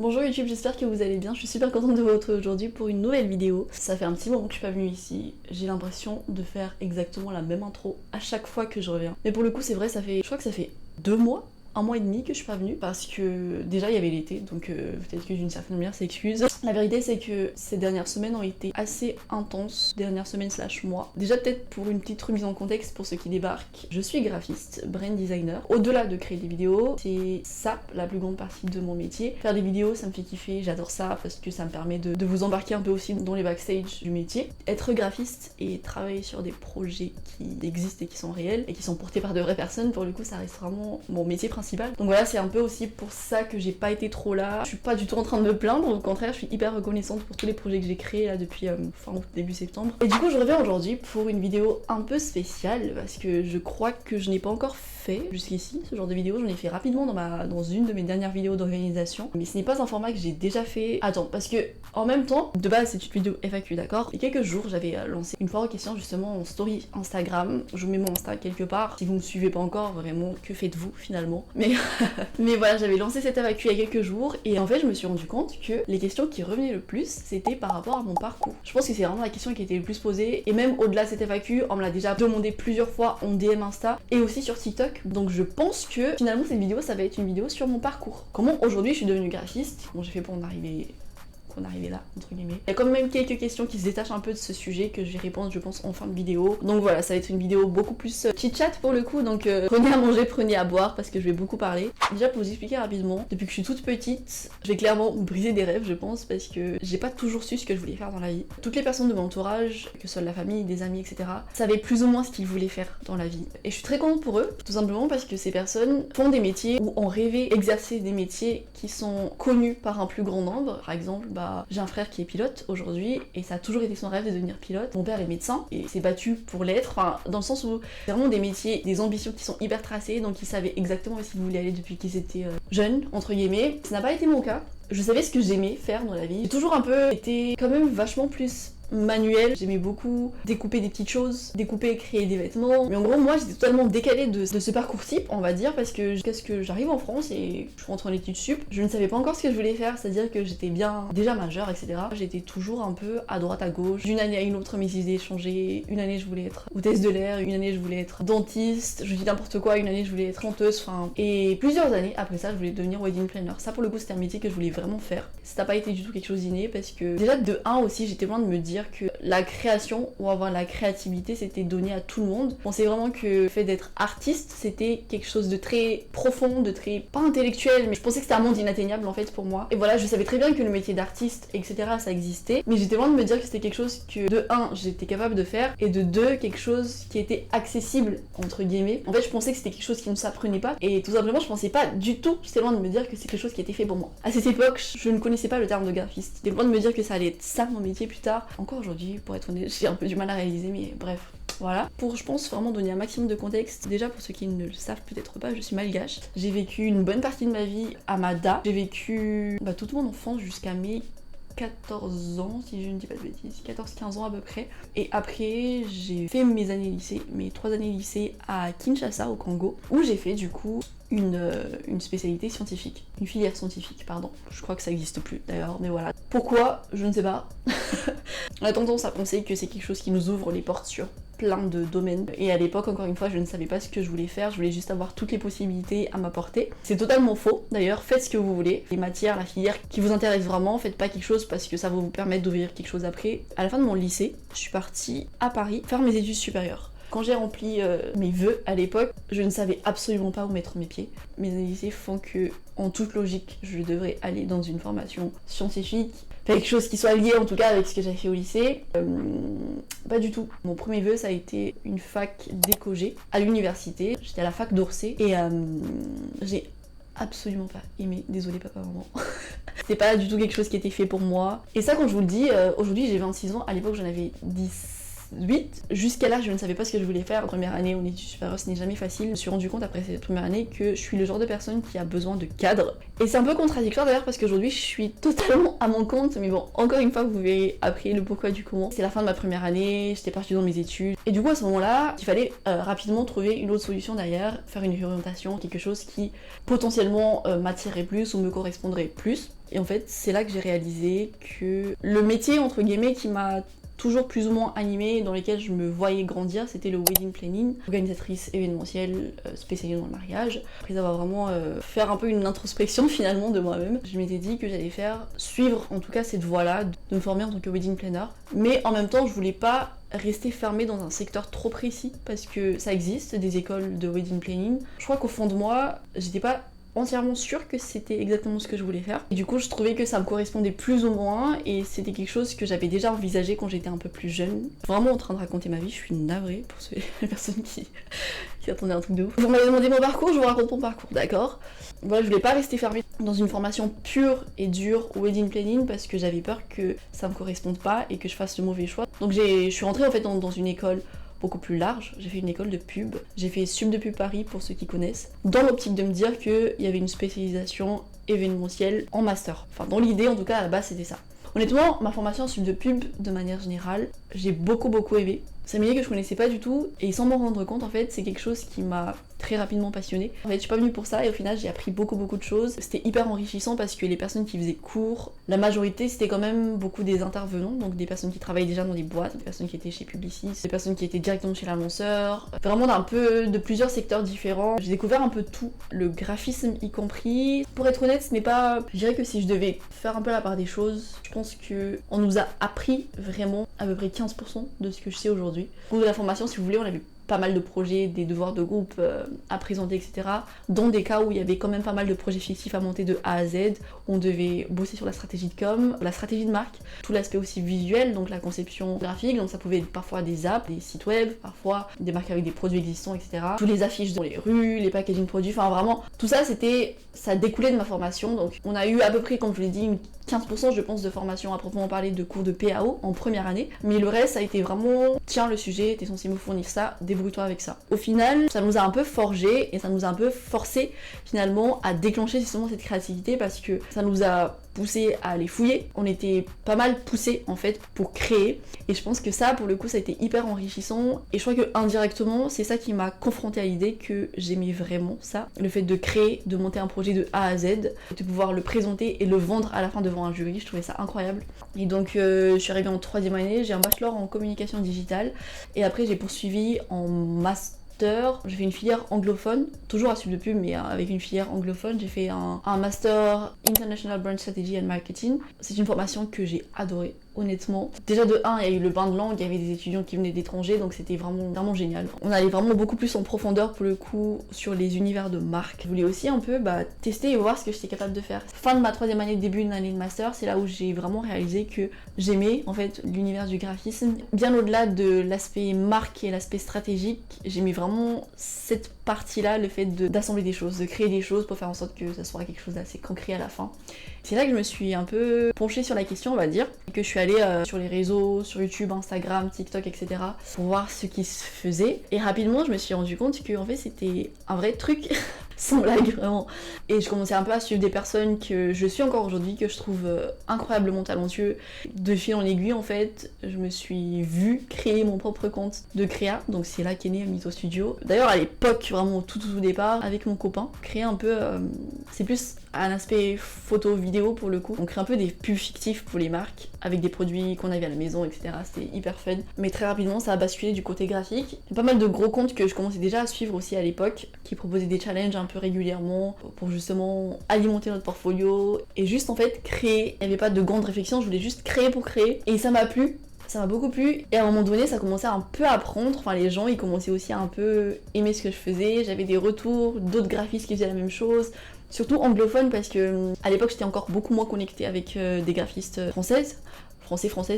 Bonjour YouTube, j'espère que vous allez bien, je suis super contente de vous retrouver aujourd'hui pour une nouvelle vidéo. Ça fait un petit moment que je suis pas venue ici, j'ai l'impression de faire exactement la même intro à chaque fois que je reviens. Mais pour le coup c'est vrai, je crois que ça fait 2 mois, 1 mois et demi que je suis pas venue parce que déjà il y avait l'été, donc peut-être que d'une certaine manière c'est excuse. La vérité c'est que ces dernières semaines ont été assez intenses, dernières semaines / mois. Déjà peut-être pour une petite remise en contexte pour ceux qui débarquent, je suis graphiste, brand designer. Au-delà de créer des vidéos, c'est ça la plus grande partie de mon métier. Faire des vidéos ça me fait kiffer, j'adore ça parce que ça me permet de vous embarquer un peu aussi dans les backstage du métier. Être graphiste et travailler sur des projets qui existent et qui sont réels et qui sont portés par de vraies personnes, pour le coup ça reste vraiment mon métier principal. Donc voilà, c'est un peu aussi pour ça que j'ai pas été trop là. Je suis pas du tout en train de me plaindre, au contraire, je suis hyper reconnaissante pour tous les projets que j'ai créés là depuis fin août, début septembre. Et du coup, je reviens aujourd'hui pour une vidéo un peu spéciale parce que je crois que je n'ai pas encore fait jusqu'ici ce genre de vidéo. J'en ai fait rapidement dans une de mes dernières vidéos d'organisation, mais ce n'est pas un format que j'ai déjà fait. Attends, parce que en même temps, de base c'est une vidéo FAQ, d'accord? Il y a quelques jours, j'avais lancé une foire aux questions justement en story Instagram. Je vous mets mon Insta quelque part. Si vous me suivez pas encore, vraiment, que faites-vous finalement? Mais voilà, j'avais lancé cette FAQ il y a quelques jours et en fait je me suis rendu compte que les questions qui revenaient le plus c'était par rapport à mon parcours. Je pense que c'est vraiment la question qui était le plus posée et même au-delà de cette FAQ, on me l'a déjà demandé plusieurs fois en DM Insta et aussi sur TikTok. Donc je pense que finalement cette vidéo ça va être une vidéo sur mon parcours. Comment aujourd'hui je suis devenue graphiste, comment j'ai fait pour en arriver là, entre guillemets. Il y a quand même quelques questions qui se détachent un peu de ce sujet que je vais répondre, je pense, en fin de vidéo. Donc voilà, ça va être une vidéo beaucoup plus chit-chat pour le coup, donc prenez à manger, prenez à boire, parce que je vais beaucoup parler. Déjà, pour vous expliquer rapidement, depuis que je suis toute petite, je vais clairement briser des rêves, je pense, parce que j'ai pas toujours su ce que je voulais faire dans la vie. Toutes les personnes de mon entourage, que ce soit la famille, des amis, etc., savaient plus ou moins ce qu'ils voulaient faire dans la vie. Et je suis très contente pour eux, tout simplement parce que ces personnes font des métiers ou ont rêvé exercer des métiers qui sont connus par un plus grand nombre. Par exemple, j'ai un frère qui est pilote aujourd'hui et ça a toujours été son rêve de devenir pilote. Mon père est médecin et s'est battu pour l'être, dans le sens où c'est vraiment des métiers, des ambitions qui sont hyper tracées, donc ils savaient exactement où ils voulaient aller depuis qu'ils étaient jeunes, entre guillemets. Ça n'a pas été mon cas. Je savais ce que j'aimais faire dans la vie. J'ai toujours un peu été quand même vachement plus manuel, j'aimais beaucoup découper des petites choses, découper et créer des vêtements, mais en gros moi j'étais totalement décalée de ce parcours type, on va dire, parce que jusqu'à ce que j'arrive en France et je rentre en études sup, je ne savais pas encore ce que je voulais faire, c'est-à-dire que j'étais bien déjà majeure, etc. J'étais toujours un peu à droite à gauche, d'une année à une autre mes idées changeaient, une année je voulais être hôtesse de l'air, une année je voulais être dentiste, je dis n'importe quoi, une année je voulais être chanteuse, et plusieurs années après ça je voulais devenir wedding planner. Ça pour le coup c'était un métier que je voulais vraiment faire. Ça n'a pas été du tout quelque chose d'inné parce que déjà de 1 aussi j'étais loin de me dire que la création ou avoir la créativité c'était donné à tout le monde. Je pensais vraiment que le fait d'être artiste c'était quelque chose de très profond, de très pas intellectuel, mais je pensais que c'était un monde inatteignable en fait pour moi. Et voilà, je savais très bien que le métier d'artiste, etc. ça existait, mais j'étais loin de me dire que c'était quelque chose que de 1 j'étais capable de faire et de 2 quelque chose qui était accessible entre guillemets. En fait je pensais que c'était quelque chose qui ne s'apprenait pas et tout simplement je pensais pas du tout, j'étais loin de me dire que c'est quelque chose qui était fait pour moi. À cette époque je ne connaissais pas le terme de graphiste, j'étais loin de me dire que ça allait être ça mon métier plus tard. Encore aujourd'hui pour être honnête, j'ai un peu du mal à réaliser, mais bref. Voilà, pour je pense vraiment donner un maximum de contexte, déjà pour ceux qui ne le savent peut-être pas, je suis malgache. J'ai vécu une bonne partie de ma vie à Mada, j'ai vécu toute mon enfance jusqu'à mes 14 ans, si je ne dis pas de bêtises, 14-15 ans à peu près. Et après, j'ai fait mes années lycée, mes 3 années lycée à Kinshasa, au Congo, où j'ai fait du coup une spécialité scientifique, une filière scientifique, pardon. Je crois que ça n'existe plus d'ailleurs, mais voilà. Pourquoi? Je ne sais pas. On a tendance à penser que c'est quelque chose qui nous ouvre les portes sur plein de domaines. Et à l'époque, encore une fois, je ne savais pas ce que je voulais faire, je voulais juste avoir toutes les possibilités à ma portée. C'est totalement faux, d'ailleurs, faites ce que vous voulez. Les matières, la filière qui vous intéresse vraiment, faites pas quelque chose parce que ça va vous permettre d'ouvrir quelque chose après. À la fin de mon lycée, je suis partie à Paris faire mes études supérieures. Quand j'ai rempli mes vœux à l'époque, je ne savais absolument pas où mettre mes pieds. Mes années lycée font que, en toute logique, je devrais aller dans une formation scientifique, quelque chose qui soit lié en tout cas avec ce que j'ai fait au lycée. Pas du tout. Mon premier vœu ça a été une fac d'éco-G à l'université. J'étais à la fac d'Orsay et j'ai absolument pas aimé, désolé papa maman. C'est pas du tout quelque chose qui était fait pour moi. Et ça quand je vous le dis, aujourd'hui j'ai 26 ans, à l'époque j'en avais 10 8. Jusqu'à là, je ne savais pas ce que je voulais faire. En première année en études supérieures, ce n'est jamais facile. Je me suis rendu compte après cette première année que je suis le genre de personne qui a besoin de cadre. Et c'est un peu contradictoire d'ailleurs parce qu'aujourd'hui, je suis totalement à mon compte. Mais bon, encore une fois, vous verrez après le pourquoi du comment. C'est la fin de ma première année, j'étais partie dans mes études. Et du coup, à ce moment-là, il fallait rapidement trouver une autre solution derrière, faire une orientation, quelque chose qui potentiellement m'attirerait plus ou me correspondrait plus. Et en fait, c'est là que j'ai réalisé que le métier, entre guillemets, qui m'a toujours plus ou moins animée, dans lesquels je me voyais grandir, c'était le wedding planning, organisatrice événementielle spécialisée dans le mariage. Après avoir vraiment faire un peu une introspection finalement de moi-même, je m'étais dit que j'allais suivre en tout cas cette voie-là, de me former en tant que wedding planner. Mais en même temps, je voulais pas rester fermée dans un secteur trop précis, parce que ça existe, des écoles de wedding planning. Je crois qu'au fond de moi, j'étais pas entièrement sûre que c'était exactement ce que je voulais faire. Et du coup, je trouvais que ça me correspondait plus ou moins et c'était quelque chose que j'avais déjà envisagé quand j'étais un peu plus jeune. Vraiment en train de raconter ma vie, je suis navrée pour les personnes qui attendaient un truc de ouf. Vous m'avez demandé mon parcours, je vous raconte mon parcours, d'accord? Voilà, je voulais pas rester fermée dans une formation pure et dure au wedding planning parce que j'avais peur que ça me corresponde pas et que je fasse le mauvais choix. Donc je suis rentrée en fait dans une école beaucoup plus large, j'ai fait une école de pub, j'ai fait Sub de Pub Paris pour ceux qui connaissent, dans l'optique de me dire qu'il y avait une spécialisation événementielle en master. Enfin dans l'idée en tout cas à la base c'était ça. Honnêtement, ma formation en Sub de Pub de manière générale, j'ai beaucoup aimé. C'est un milieu que je connaissais pas du tout et sans m'en rendre compte en fait c'est quelque chose qui m'a très rapidement passionnée. En fait je suis pas venue pour ça et au final j'ai appris beaucoup de choses. C'était hyper enrichissant parce que les personnes qui faisaient cours, la majorité c'était quand même beaucoup des intervenants, donc des personnes qui travaillaient déjà dans des boîtes, des personnes qui étaient chez Publicis, des personnes qui étaient directement chez l'annonceur, vraiment de plusieurs secteurs différents. J'ai découvert un peu tout, le graphisme y compris. Pour être honnête, ce n'est pas... Je dirais que si je devais faire un peu la part des choses, je pense que on nous a appris vraiment à peu près 15% de ce que je sais aujourd'hui. Au cours de la formation, si vous voulez, on a vu pas mal de projets, des devoirs de groupe à présenter, etc. Dans des cas où il y avait quand même pas mal de projets fictifs à monter de A à Z. On devait bosser sur la stratégie de com, la stratégie de marque, tout l'aspect aussi visuel, donc la conception graphique, donc ça pouvait être parfois des apps, des sites web, parfois des marques avec des produits existants, etc. Tous les affiches dans les rues, les packaging produits, enfin vraiment, tout ça ça découlait de ma formation. Donc on a eu à peu près, comme je vous l'ai dit, 15% je pense de formation à proprement parler de cours de PAO en première année, mais le reste ça a été vraiment tiens le sujet, t'es censé me fournir ça, débrouille-toi avec ça. Au final ça nous a un peu forgé et ça nous a un peu forcé finalement à déclencher justement cette créativité parce que ça nous a poussé à aller fouiller, on était pas mal poussé en fait pour créer et je pense que ça pour le coup ça a été hyper enrichissant et je crois que indirectement c'est ça qui m'a confrontée à l'idée que j'aimais vraiment ça, le fait de créer, de monter un projet de A à Z, de pouvoir le présenter et le vendre à la fin devant un jury, je trouvais ça incroyable. Et donc je suis arrivée en 3e année, j'ai un bachelor en communication digitale et après j'ai poursuivi en master. J'ai fait une filière anglophone, toujours à Sub de Pub, mais avec une filière anglophone. J'ai fait un master International Brand Strategy and Marketing. C'est une formation que j'ai adorée, honnêtement. Déjà de 1, il y a eu le bain de langue, il y avait des étudiants qui venaient d'étrangers, donc c'était vraiment génial. On allait vraiment beaucoup plus en profondeur pour le coup sur les univers de marque. Je voulais aussi un peu tester et voir ce que j'étais capable de faire. Fin de ma 3e année, début d'une année de master, c'est là où j'ai vraiment réalisé que j'aimais en fait l'univers du graphisme. Bien au-delà de l'aspect marque et l'aspect stratégique, j'aimais vraiment cette partie-là, le fait d'assembler des choses, de créer des choses pour faire en sorte que ça soit quelque chose d'assez concret à la fin. C'est là que je me suis un peu penchée sur la question, on va dire, et que je suis allée sur les réseaux, sur YouTube, Instagram, TikTok, etc. pour voir ce qui se faisait. Et rapidement, je me suis rendu compte que en fait, c'était un vrai truc. Sans blague, vraiment. Et je commençais un peu à suivre des personnes que je suis encore aujourd'hui, que je trouve incroyablement talentueux. De fil en aiguille, en fait, je me suis vue créer mon propre compte de créa. Donc c'est là qu'est né Mytho Studio. D'ailleurs, à l'époque, vraiment au tout départ, avec mon copain, créer un peu... c'est plus un aspect photo, vidéo pour le coup. On crée un peu des pubs fictifs pour les marques, avec des produits qu'on avait à la maison, etc. C'était hyper fun. Mais très rapidement, ça a basculé du côté graphique. Il y a pas mal de gros comptes que je commençais déjà à suivre aussi à l'époque, qui proposaient des challenges un peu régulièrement pour justement alimenter notre portfolio et juste en fait créer. Il n'y avait pas de grande réflexion, je voulais juste créer pour créer et ça m'a plu. Ça m'a beaucoup plu et à un moment donné ça commençait un peu à prendre, enfin les gens ils commençaient aussi à un peu aimer ce que je faisais, j'avais des retours d'autres graphistes qui faisaient la même chose, surtout anglophones parce que à l'époque j'étais encore beaucoup moins connectée avec des graphistes françaises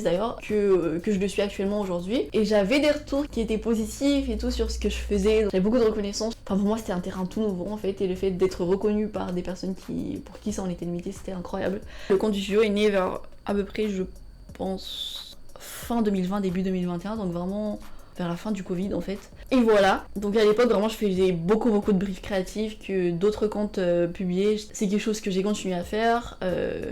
d'ailleurs, que je le suis actuellement aujourd'hui. Et j'avais des retours qui étaient positifs et tout sur ce que je faisais. J'avais beaucoup de reconnaissance. Enfin pour moi c'était un terrain tout nouveau en fait et le fait d'être reconnu par des personnes pour qui ça en était limité c'était incroyable. Le compte du studio est né vers à peu près je pense fin 2020, début 2021, donc vraiment vers la fin du Covid en fait. Et voilà, donc à l'époque vraiment je faisais beaucoup de briefs créatifs que d'autres comptes publiaient. C'est quelque chose que j'ai continué à faire,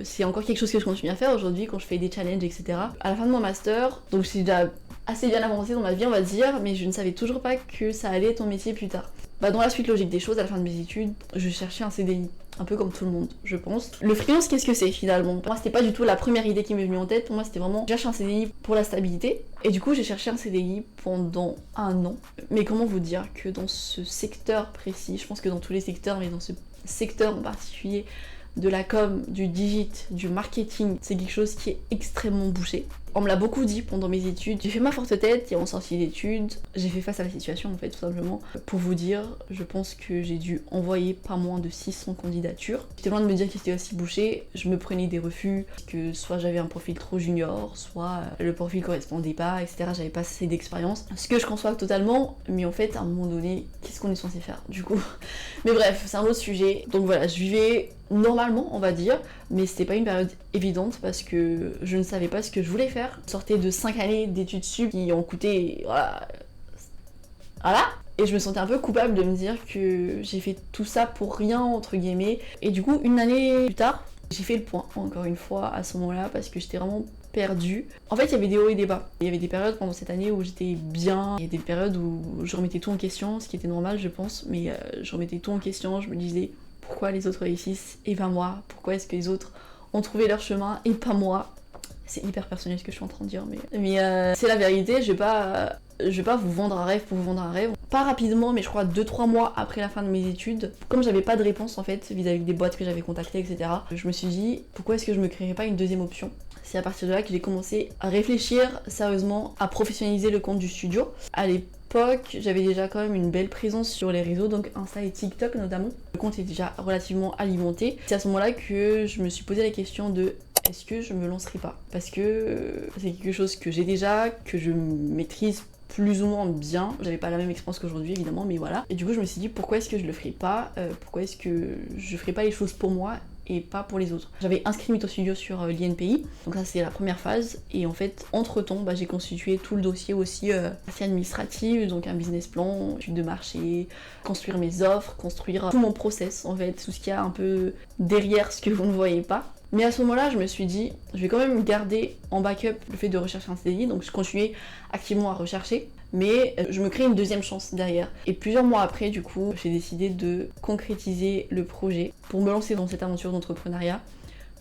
c'est encore quelque chose que je continue à faire aujourd'hui quand je fais des challenges, etc. À la fin de mon master, donc j'étais déjà assez bien avancée dans ma vie on va dire, mais je ne savais toujours pas que ça allait être mon métier plus tard. Bah dans la suite logique des choses, à la fin de mes études, je cherchais un CDI. Un peu comme tout le monde, je pense. Le freelance, qu'est-ce que c'est finalement? Pour moi, c'était pas du tout la première idée qui m'est venue en tête. Pour moi, c'était vraiment, j'ai cherché un CDI pour la stabilité. Et du coup, j'ai cherché un CDI pendant 1 an. Mais comment vous dire que dans ce secteur précis, je pense que dans tous les secteurs, mais dans ce secteur en particulier, de la com, du digit, du marketing, c'est quelque chose qui est extrêmement bouché. On me l'a beaucoup dit pendant mes études. J'ai fait ma forte tête et en sortie d'études, j'ai fait face à la situation en fait tout simplement. Pour vous dire, je pense que j'ai dû envoyer pas moins de 600 candidatures. J'étais loin de me dire que c'était aussi bouché, je me prenais des refus, que soit j'avais un profil trop junior, soit le profil correspondait pas, etc. J'avais pas assez d'expérience. Ce que je conçois totalement, mais en fait à un moment donné, qu'est-ce qu'on est censé faire du coup? Mais bref, c'est un autre sujet. Donc voilà, je vivais normalement on va dire, mais c'était pas une période évidente parce que je ne savais pas ce que je voulais faire. Je sortais de 5 années d'études sup qui ont coûté voilà. Et je me sentais un peu coupable de me dire que j'ai fait tout ça pour rien entre guillemets. Et du coup 1 année plus tard, j'ai fait le point encore une fois à ce moment-là parce que j'étais vraiment perdue. En fait il y avait des hauts et des bas. Il y avait des périodes pendant cette année où j'étais bien, il y a des périodes où je remettais tout en question, ce qui était normal je pense, mais je remettais tout en question, je me disais pourquoi les autres réussissent et pas moi, pourquoi est-ce que les autres ont trouvé leur chemin et pas moi. C'est hyper personnel ce que je suis en train de dire, mais c'est la vérité, je vais pas vous vendre un rêve pour vous vendre un rêve. Pas rapidement, mais je crois 2-3 mois après la fin de mes études, comme j'avais pas de réponse en fait vis-à-vis des boîtes que j'avais contactées, etc. Je me suis dit, pourquoi est-ce que je me créerais pas une deuxième option? C'est à partir de là que j'ai commencé à réfléchir sérieusement à professionnaliser le compte du studio. À l'époque, j'avais déjà quand même une belle présence sur les réseaux, donc Insta et TikTok notamment. Le compte est déjà relativement alimenté. C'est à ce moment-là que je me suis posé la question de est-ce que je me lancerai pas? Parce que c'est quelque chose que j'ai déjà, que je maîtrise plus ou moins bien. J'avais pas la même expérience qu'aujourd'hui évidemment, mais voilà. Et du coup je me suis dit pourquoi est-ce que je le ferais pas? Pourquoi est-ce que je ferais pas les choses pour moi et pas pour les autres? J'avais inscrit Mytho Studio sur l'INPI, donc ça c'est la première phase, et en fait entre temps j'ai constitué tout le dossier aussi assez administratif, donc un business plan, étude de marché, construire mes offres, construire tout mon process en fait, tout ce qu'il y a un peu derrière ce que vous ne voyez pas. Mais à ce moment-là, je me suis dit, je vais quand même garder en backup le fait de rechercher un CDI, donc je continuais activement à rechercher, mais je me crée une deuxième chance derrière. Et plusieurs mois après, du coup, j'ai décidé de concrétiser le projet pour me lancer dans cette aventure d'entrepreneuriat.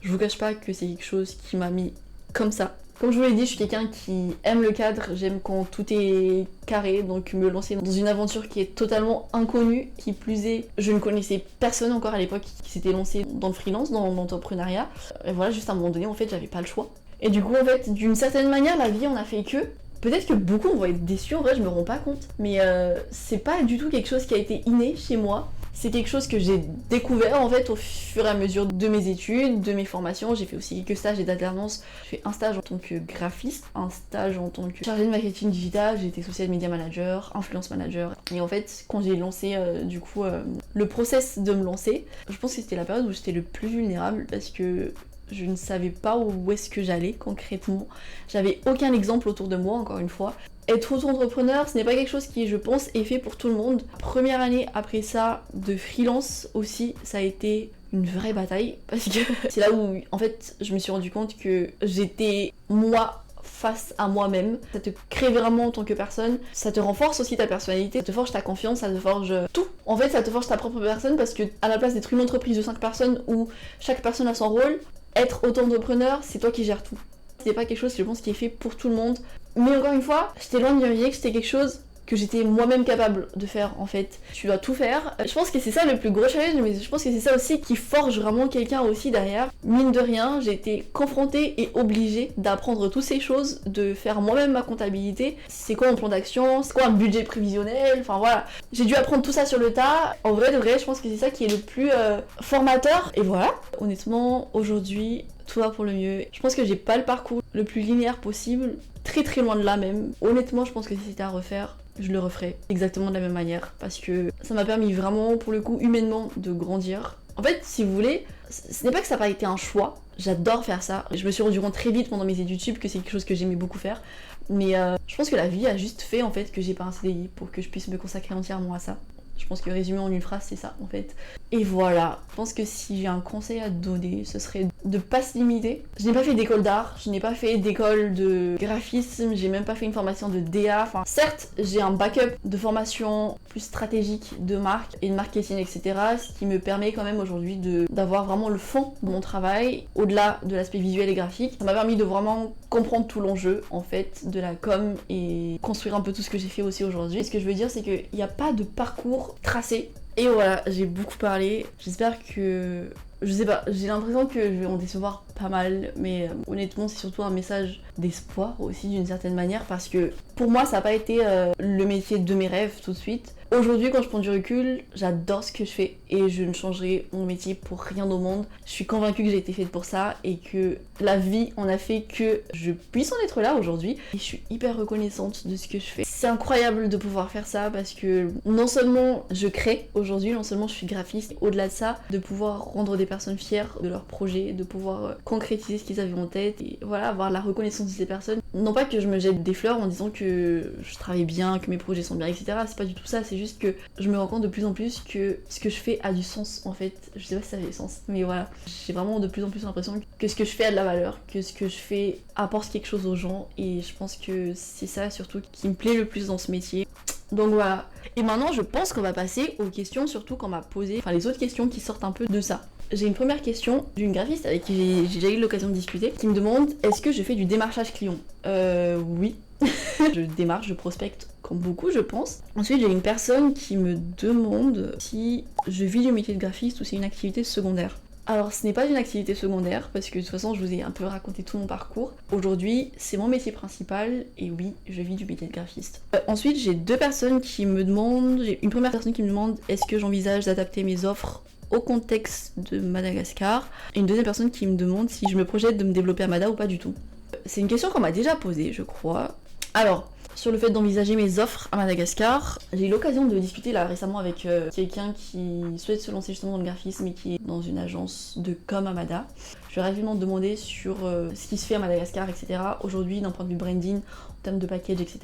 Je vous cache pas que c'est quelque chose qui m'a mis comme ça. Comme je vous l'ai dit, je suis quelqu'un qui aime le cadre, j'aime quand tout est carré, donc me lancer dans une aventure qui est totalement inconnue, qui plus est, je ne connaissais personne encore à l'époque qui s'était lancé dans le freelance, dans l'entrepreneuriat. Et voilà, juste à un moment donné, en fait, j'avais pas le choix. Et du coup, en fait, d'une certaine manière, la vie en a fait que... Peut-être que beaucoup vont être déçus, en vrai, je me rends pas compte. Mais c'est pas du tout quelque chose qui a été inné chez moi. C'est quelque chose que j'ai découvert en fait au fur et à mesure de mes études, de mes formations. J'ai fait aussi quelques stages et d'alternance. J'ai fait un stage en tant que graphiste, un stage en tant que chargée de marketing digital, j'ai été social media manager, influence manager. Et en fait, quand j'ai lancé le process de me lancer, je pense que c'était la période où j'étais le plus vulnérable parce que je ne savais pas où est-ce que j'allais concrètement. J'avais aucun exemple autour de moi, encore une fois. Être auto-entrepreneur, ce n'est pas quelque chose qui, je pense, est fait pour tout le monde. Première année après ça, de freelance aussi, ça a été une vraie bataille. Parce que c'est là où, en fait, je me suis rendu compte que j'étais moi face à moi-même. Ça te crée vraiment en tant que personne. Ça te renforce aussi ta personnalité. Ça te forge ta confiance, ça te forge tout. En fait, ça te forge ta propre personne parce que à la place d'être une entreprise de 5 personnes où chaque personne a son rôle, être auto-entrepreneur, c'est toi qui gères tout. C'est pas quelque chose, je pense, qui est fait pour tout le monde. Mais encore une fois, j'étais loin de m'imaginer que c'était quelque chose que j'étais moi-même capable de faire en fait. Tu dois tout faire. Je pense que c'est ça le plus gros challenge, mais je pense que c'est ça aussi qui forge vraiment quelqu'un aussi derrière. Mine de rien, j'ai été confrontée et obligée d'apprendre toutes ces choses, de faire moi-même ma comptabilité. C'est quoi un plan d'action, c'est quoi un budget prévisionnel, enfin voilà. J'ai dû apprendre tout ça sur le tas. En vrai de vrai, je pense que c'est ça qui est le plus formateur. Et voilà. Honnêtement, aujourd'hui, tout va pour le mieux. Je pense que j'ai pas le parcours le plus linéaire possible, très très loin de là même. Honnêtement, je pense que si c'était à refaire, je le referais exactement de la même manière parce que ça m'a permis vraiment, pour le coup, humainement, de grandir. En fait, si vous voulez, ce n'est pas que ça n'a pas été un choix. j'adore faire ça. Je me suis rendu compte très vite pendant mes études sup que c'est quelque chose que j'aimais beaucoup faire. Mais je pense que la vie a juste fait en fait que j'ai pas un CDI pour que je puisse me consacrer entièrement à ça. Je pense que résumé en une phrase, c'est ça en fait. Et voilà, je pense que si j'ai un conseil à te donner, ce serait de pas se limiter. Je n'ai pas fait d'école d'art, je n'ai pas fait d'école de graphisme, j'ai même pas fait une formation de DA. Enfin, certes, j'ai un backup de formation plus stratégique de marque et de marketing, etc. Ce qui me permet quand même aujourd'hui d'avoir vraiment le fond de mon travail, au-delà de l'aspect visuel et graphique. Ça m'a permis de vraiment comprendre tout l'enjeu en fait de la com et construire un peu tout ce que j'ai fait aussi aujourd'hui. Et ce que je veux dire, c'est qu'il n'y a pas de parcours tracé. Et voilà, j'ai beaucoup parlé. J'espère que... Je sais pas, j'ai l'impression que je vais en décevoir pas mal, mais honnêtement c'est surtout un message d'espoir aussi d'une certaine manière, parce que pour moi ça n'a pas été le métier de mes rêves tout de suite. Aujourd'hui quand je prends du recul, j'adore ce que je fais et je ne changerai mon métier pour rien au monde. Je suis convaincue que j'ai été faite pour ça et que la vie en a fait que je puisse en être là aujourd'hui. Et je suis hyper reconnaissante de ce que je fais. C'est incroyable de pouvoir faire ça parce que non seulement je crée aujourd'hui, non seulement je suis graphiste, au-delà de ça, de pouvoir rendre des personnes fières de leurs projets, de pouvoir concrétiser ce qu'ils avaient en tête et voilà, avoir la reconnaissance de ces personnes. Non pas que je me jette des fleurs en disant que je travaille bien, que mes projets sont bien, etc. C'est pas du tout ça, c'est juste que je me rends compte de plus en plus que ce que je fais a du sens en fait. Je sais pas si ça fait du sens, mais voilà. J'ai vraiment de plus en plus l'impression que ce que je fais a de la valeur, que ce que je fais apporte quelque chose aux gens et je pense que c'est ça surtout qui me plaît le plus dans ce métier. Donc voilà. Et maintenant je pense qu'on va passer aux questions surtout qu'on m'a posées, enfin les autres questions qui sortent un peu de ça. J'ai une première question d'une graphiste avec qui j'ai déjà eu l'occasion de discuter, qui me demande est-ce que je fais du démarchage client ? Oui. Je démarche, je prospecte comme beaucoup je pense. Ensuite j'ai une personne qui me demande si je vis du métier de graphiste ou c'est une activité secondaire. Alors ce n'est pas une activité secondaire parce que de toute façon je vous ai un peu raconté tout mon parcours. Aujourd'hui c'est mon métier principal et oui je vis du métier de graphiste. Ensuite j'ai deux personnes qui me demandent, j'ai une première personne qui me demande est-ce que j'envisage d'adapter mes offres au contexte de Madagascar et une deuxième personne qui me demande si je me projette de me développer à Mada ou pas du tout. C'est une question qu'on m'a déjà posée je crois. Alors sur le fait d'envisager mes offres à Madagascar, j'ai eu l'occasion de discuter là récemment avec quelqu'un qui souhaite se lancer justement dans le graphisme et qui est dans une agence de com à Mada. Je lui ai rapidement demandé sur ce qui se fait à Madagascar, etc. Aujourd'hui d'un point de vue branding, en termes de package, etc.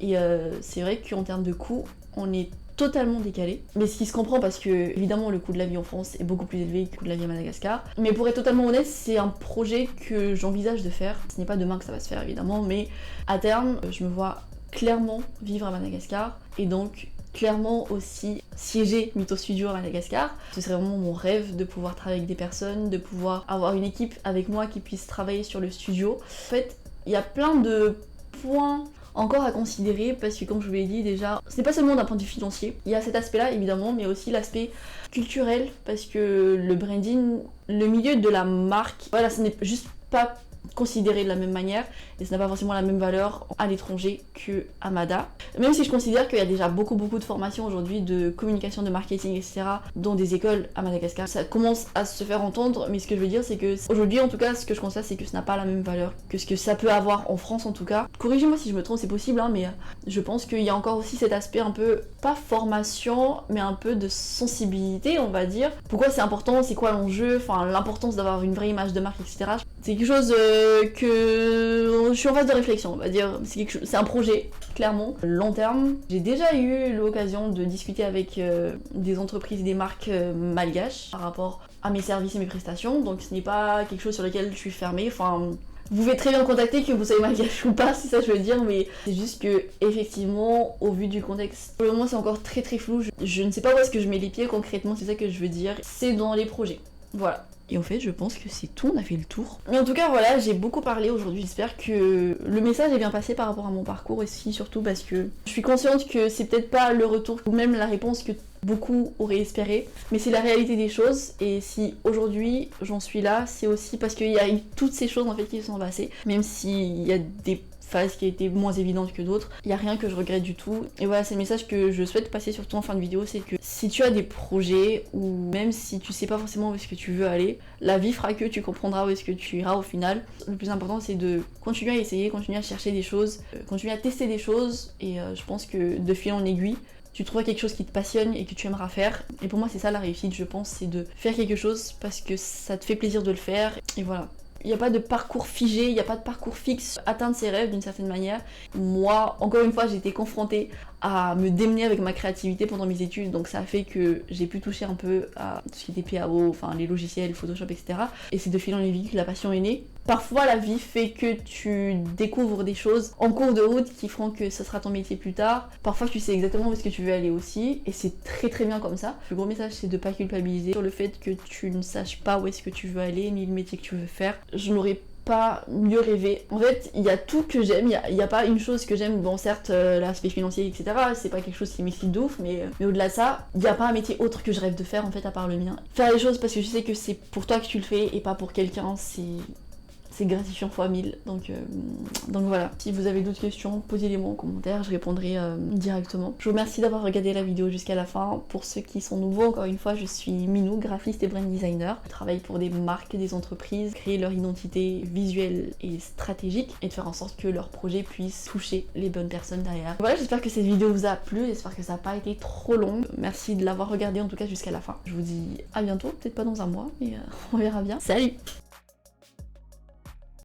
Et c'est vrai qu'en termes de coûts, on est totalement décalé, mais ce qui se comprend parce que évidemment le coût de la vie en France est beaucoup plus élevé que le coût de la vie à Madagascar, mais pour être totalement honnête c'est un projet que j'envisage de faire. Ce n'est pas demain que ça va se faire évidemment, mais à terme je me vois clairement vivre à Madagascar et donc clairement aussi siéger Mytho Studio à Madagascar. Ce serait vraiment mon rêve de pouvoir travailler avec des personnes, de pouvoir avoir une équipe avec moi qui puisse travailler sur le studio. En fait il y a plein de points encore à considérer parce que comme je vous l'ai dit déjà, ce n'est pas seulement d'un point de vue financier, il y a cet aspect là évidemment, mais aussi l'aspect culturel parce que le branding, le milieu de la marque, voilà, ce n'est juste pas considéré de la même manière et ça n'a pas forcément la même valeur à l'étranger que à Mada. Même si je considère qu'il y a déjà beaucoup de formations aujourd'hui de communication, de marketing, etc. dans des écoles à Madagascar. Ça commence à se faire entendre, mais ce que je veux dire c'est que aujourd'hui en tout cas ce que je constate c'est que ça n'a pas la même valeur que ce que ça peut avoir en France en tout cas. Corrigez-moi si je me trompe, c'est possible hein, mais je pense qu'il y a encore aussi cet aspect un peu, pas formation, mais un peu de sensibilité on va dire. Pourquoi c'est important, c'est quoi l'enjeu, enfin l'importance d'avoir une vraie image de marque, etc. C'est quelque chose que je suis en phase de réflexion, on va dire. C'est un projet, clairement, long terme. J'ai déjà eu l'occasion de discuter avec des entreprises et des marques malgaches par rapport à mes services et mes prestations, donc ce n'est pas quelque chose sur lequel je suis fermée. Enfin, vous pouvez très bien me contacter, que vous soyez malgache ou pas, c'est ça que je veux dire, mais c'est juste que, effectivement, au vu du contexte, pour le moment c'est encore très flou. Je ne sais pas où est-ce que je mets les pieds concrètement, c'est ça que je veux dire. C'est dans les projets. Voilà. Et en fait, je pense que c'est tout, on a fait le tour. Mais en tout cas, voilà, j'ai beaucoup parlé aujourd'hui. J'espère que le message est bien passé par rapport à mon parcours aussi, surtout parce que je suis consciente que c'est peut-être pas le retour ou même la réponse que beaucoup auraient espéré, mais c'est la réalité des choses. Et si aujourd'hui j'en suis là, c'est aussi parce qu'il y a eu toutes ces choses en fait qui se sont passées, même s'il y a des phases qui étaient moins évidentes que d'autres, il n'y a rien que je regrette du tout. Et voilà, c'est le message que je souhaite passer surtout en fin de vidéo, c'est que si tu as des projets, ou même si tu sais pas forcément où est-ce que tu veux aller, la vie fera que tu comprendras où est-ce que tu iras au final. Le plus important c'est de continuer à essayer, continuer à chercher des choses, continuer à tester des choses, et je pense que de fil en aiguille, tu trouveras quelque chose qui te passionne et que tu aimeras faire. Et pour moi c'est ça la réussite, je pense, c'est de faire quelque chose parce que ça te fait plaisir de le faire, et voilà. Il n'y a pas de parcours figé, il n'y a pas de parcours fixe. Atteindre ses rêves d'une certaine manière. Moi, encore une fois, j'ai été confrontée à me démener avec ma créativité pendant mes études, donc ça a fait que j'ai pu toucher un peu à tout ce qui était PAO, enfin les logiciels, Photoshop, etc. Et c'est de fil en aiguille que la passion est née. Parfois la vie fait que tu découvres des choses en cours de route qui feront que ce sera ton métier plus tard. Parfois tu sais exactement où est-ce que tu veux aller aussi, et c'est très très bien comme ça. Le gros message c'est de pas culpabiliser sur le fait que tu ne saches pas où est-ce que tu veux aller, ni le métier que tu veux faire. Je n'aurais pas mieux rêvé. En fait, il y a tout que j'aime, il y a pas une chose que j'aime, bon certes l'aspect financier, etc. c'est pas quelque chose qui m'excite de ouf, mais au-delà de ça, il y a pas un métier autre que je rêve de faire en fait à part le mien. Faire les choses parce que je sais que c'est pour toi que tu le fais et pas pour quelqu'un, c'est gratifiant fois 1000, donc voilà. Si vous avez d'autres questions, posez-les-moi en commentaire, je répondrai directement. Je vous remercie d'avoir regardé la vidéo jusqu'à la fin. Pour ceux qui sont nouveaux, encore une fois, je suis Minou, graphiste et brand designer. Je travaille pour des marques, des entreprises, créer leur identité visuelle et stratégique et de faire en sorte que leurs projets puissent toucher les bonnes personnes derrière. Voilà, j'espère que cette vidéo vous a plu, j'espère que ça n'a pas été trop long. Merci de l'avoir regardé en tout cas jusqu'à la fin. Je vous dis à bientôt, peut-être pas dans un mois, mais on verra bien. Salut!